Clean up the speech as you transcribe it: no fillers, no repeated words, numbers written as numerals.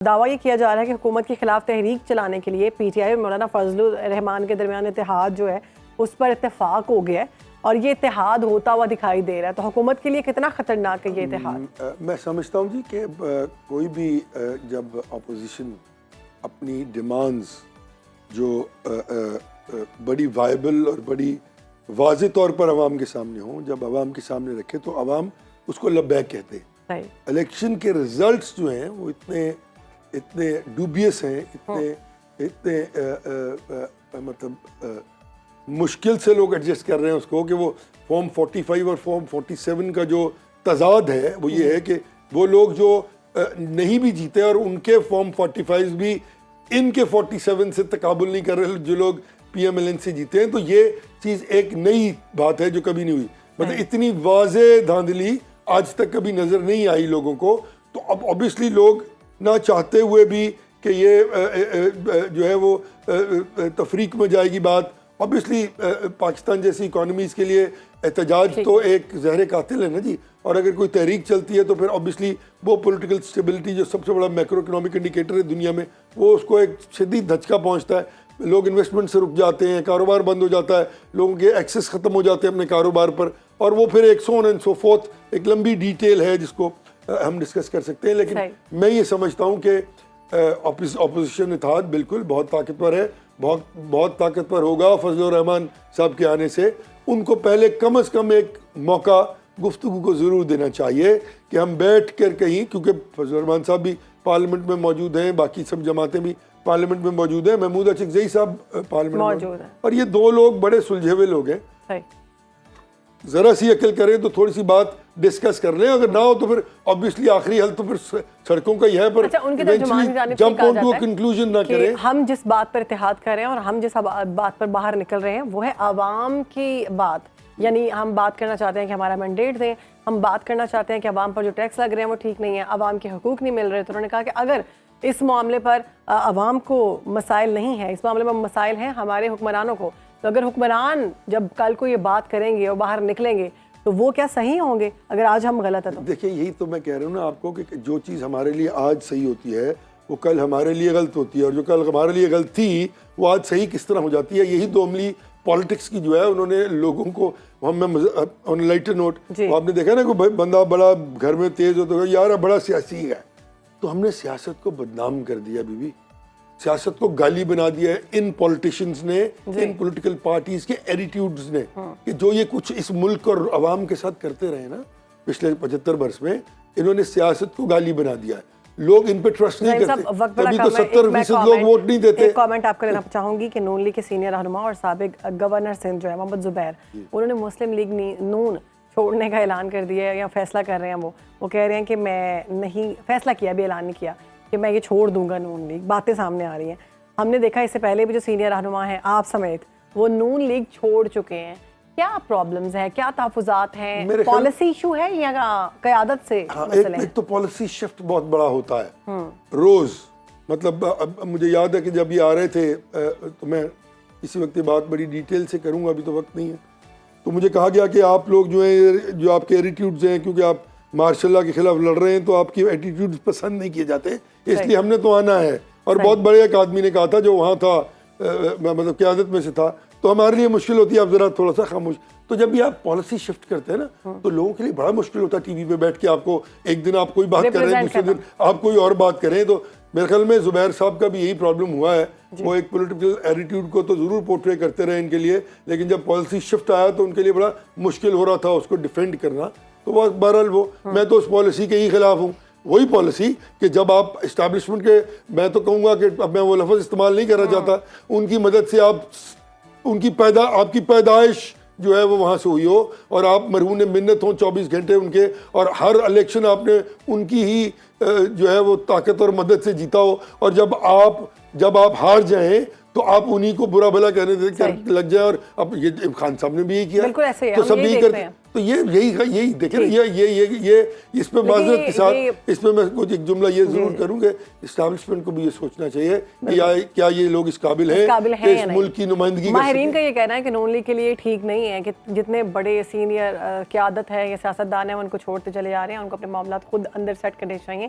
دعویٰ یہ کیا جا رہا ہے کہ حکومت کے خلاف تحریک چلانے کے لیے پی ٹی آئی اور مولانا فضل الرحمان کے درمیان اتحاد جو ہے اس پر اتفاق ہو گیا ہے اور یہ اتحاد ہوتا ہوا دکھائی دے رہا ہے، تو حکومت کے لیے کتنا خطرناک ہے یہ اتحاد؟ میں سمجھتا ہوں جی کہ کوئی بھی جب اپوزیشن اپنی ڈیمانڈز جو بڑی وائبل اور بڑی واضح طور پر عوام کے سامنے ہوں، جب عوام کے سامنے رکھے تو عوام اس کو لبیک کہتے ہیں۔ الیکشن کے ریزلٹس جو ہیں وہ اتنے ڈوبیس ہیں، اتنے مطلب مشکل سے لوگ ایڈجسٹ کر رہے ہیں اس کو کہ وہ فارم 45 اور فارم 47 کا جو تضاد ہے وہ یہ ہے کہ وہ لوگ جو نہیں بھی جیتے اور ان کے فارم 45 بھی ان کے 47 سے تقابل نہیں کر رہے جو لوگ پی ایم ایل این سے جیتے ہیں، تو یہ چیز ایک نئی بات ہے جو کبھی نہیں ہوئی۔ مطلب اتنی واضح دھاندلی آج تک کبھی نظر نہیں آئی لوگوں کو، تو اب اوبیسلی لوگ نہ چاہتے ہوئے بھی کہ یہ جو ہے وہ تفریق میں جائے گی بات۔ اوبیسلی پاکستان جیسی اکانومیز کے لیے احتجاج تو ایک زہر قاتل ہے نا جی، اور اگر کوئی تحریک چلتی ہے تو پھر اوبیسلی وہ پولیٹیکل سٹیبلٹی جو سب سے بڑا میکرو اکنامک انڈیکیٹر ہے دنیا میں، وہ اس کو ایک شدید دھچکا پہنچتا ہے، لوگ انویسٹمنٹ سے رک جاتے ہیں، کاروبار بند ہو جاتا ہے، لوگوں کے ایکسیس ختم ہو جاتے ہیں اپنے کاروبار پر، اور وہ پھر ایک سو آن اینڈ سو فورتھ ایک لمبی ڈیٹیل ہے جس کو ہم ڈسکس کر سکتے ہیں۔ لیکن میں یہ سمجھتا ہوں کہ اپوزیشن اتحاد بالکل بہت طاقتور ہے، بہت طاقتور ہوگا فضل الرحمان صاحب کے آنے سے۔ ان کو پہلے کم از کم ایک موقع گفتگو کو ضرور دینا چاہیے کہ ہم بیٹھ کر کہیں، کیونکہ فضل الرحمان صاحب بھی پارلیمنٹ میں موجود ہیں، باقی سب جماعتیں بھی پارلیمنٹ میں موجود ہیں، محمود اچکزئی صاحب پارلیمنٹ میں، اور یہ دو لوگ بڑے سلجھے ہوئے لوگ ہیں، ذرا سی عقل کریں تو تھوڑی سی بات ڈسکس کر لیں، اگر نہ ہو تو پھر obviously آخری حل تو پھر سڑکوں کا ہی ہے، پر جمپ آن ٹو کنکلوژن نہ کریں۔ ہم جس بات پر اتحاد کر رہے ہیں اور ہم جس بات پر باہر نکل رہے ہیں وہ ہے عوام کی بات، یعنی ہم بات کرنا چاہتے ہیں کہ ہمارا مینڈیٹ دیں، ہم بات کرنا چاہتے ہیں کہ عوام پر جو ٹیکس لگ رہے ہیں وہ ٹھیک نہیں ہے، عوام کے حقوق نہیں مل رہے، تو انہوں نے کہا کہ اگر اس معاملے پر عوام کو مسائل نہیں ہیں، اس معاملے میں مسائل ہیں ہمارے حکمرانوں کو، تو اگر حکمران جب کل کو یہ بات کریں گے اور باہر نکلیں گے تو وہ کیا صحیح ہوں گے اگر آج ہم غلط ہیں تو؟ دیکھیں یہی تو میں کہہ رہا ہوں نا آپ کو کہ جو چیز ہمارے لیے آج صحیح ہوتی ہے وہ کل ہمارے لیے غلط ہوتی ہے، اور جو کل ہمارے لیے غلط تھی وہ آج صحیح کس طرح ہو جاتی ہے۔ یہی دو عملی پالیٹکس کی جو ہے انہوں نے لوگوں کو، آن لائٹر نوٹ آپ نے دیکھا نا کہ بندہ بڑا گھر میں تیز ہو تو یار بڑا سیاسی ہے، تو ہم نے سیاست کو بدنام کر دیا، بیوی سیاست کو گالی بنا دیا ہے ان پولیٹیشنز نے، ان پولیٹیکل پارٹیز کے ایٹیٹیوڈز نے، کہ جو یہ کچھ اس ملک اور عوام کے ساتھ کرتے رہے نا پچھلے 75 برس میں، انہوں نے سیاست کو گالی بنا دیا ہے، لوگ ان پہ ٹرسٹ نہیں کرتے، تبھی تو 70% لوگ ووٹ نہیں دیتے۔ ایک کامنٹ آپ کو لینا چاہوں گی کہ نون لیگ کے سینئر رہنما اور سابق گورنر سندھ جو ہے محمد زبیر، انہوں نے مسلم لیگ نون چھوڑنے کا اعلان کر دیا ہے یا فیصلہ کر رہے ہیں، وہ کہہ رہے ہیں کہ میں نہیں فیصلہ کیا، ابھی اعلان نہیں کیا کہ میں یہ چھوڑ دوں گا نون لیگ، باتیں سامنے آ رہی ہیں۔ ہم نے دیکھا اس سے پہلے بھی جو سینئر رہنما ہیں آپ سمیت وہ نون لیگ چھوڑ چکے ہیں، کیا پرابلمز ہیں، کیا تحفظات ہیں، پالیسی ایشو ہے یا قیادت سے مسئلے ہیں؟ ایک تو پالیسی شفٹ بہت بڑا ہوتا ہے روز، مطلب مجھے یاد ہے کہ جب یہ آ رہے تھے تو میں اسی وقت یہ بات بڑی ڈیٹیل سے کروں گا، ابھی تو وقت نہیں ہے، تو مجھے کہا گیا کہ آپ لوگ جو ہیں، جو آپ کے ایٹیٹیوڈز ہیں، کیونکہ آپ مارشاء اللہ کے خلاف لڑ رہے ہیں تو آپ کی ایٹیٹیوڈز پسند نہیں کیے جاتے، اس لیے ہم نے تو آنا ہے۔ اور بہت بڑے ایک آدمی نے کہا تھا جو وہاں تھا، مطلب قیادت میں سے تھا، تو ہمارے لیے مشکل ہوتی ہے آپ ذرا تھوڑا سا خاموش۔ تو جب بھی آپ پالیسی شفٹ کرتے ہیں نا تو لوگوں کے لیے بڑا مشکل ہوتا ہے ٹی وی پہ بیٹھ کے آپ کو ایک دن آپ کوئی بات کریں، دوسرے دن آپ کوئی اور بات کریں۔ تو میرے خیال میں زبیر صاحب کا بھی یہی پرابلم ہوا ہے، وہ ایک پولیٹیکل ایٹیٹیوڈ کو تو ضرور پورٹرے کرتے رہے ان کے لیے، لیکن جب پالیسی شفٹ آیا تو ان کے لیے بڑا مشکل ہو رہا تھا اس کو ڈیفینڈ کرنا۔ تو وہ بہرحال میں تو اس پالیسی کے ہی خلاف ہوں، وہی پالیسی کہ جب آپ اسٹیبلشمنٹ کے، میں تو کہوں گا کہ اب میں وہ لفظ استعمال نہیں کرنا چاہتا، ان کی مدد سے آپ کی پیدائش جو ہے وہ وہاں سے ہوئی ہو اور آپ مرہون منت ہوں 24 گھنٹے ان کے، اور ہر الیکشن آپ نے ان کی ہی جو ہے وہ طاقت اور مدد سے جیتا ہو، اور جب آپ ہار جائیں تو آپ انہی کو برا بھلا کہنے لگ جائیں، اور اب یہ خان صاحب نے بھی یہی کیا، تو سب یہی کرتے ہیں۔ تو یہی دیکھیں یہ اس پہ معذرت کے ساتھ اس پہ میں کچھ ایک جملہ یہ ضرور کروں کہ اسٹیبلشمنٹ کو بھی یہ سوچنا چاہیے کہ کیا یہ لوگ اس قابل ہیں کہ اس ملک کی نمائندگی۔ ماہرین کا یہ کہنا ہے کہ نون لیگ کے لیے ٹھیک نہیں ہے کہ جتنے بڑے سینئر قیادت ہے یا سیاستدان ہیں ان کو چھوڑتے چلے جا رہے ہیں، ان کو اپنے معاملات خود اندر سیٹ کرنے چاہیے۔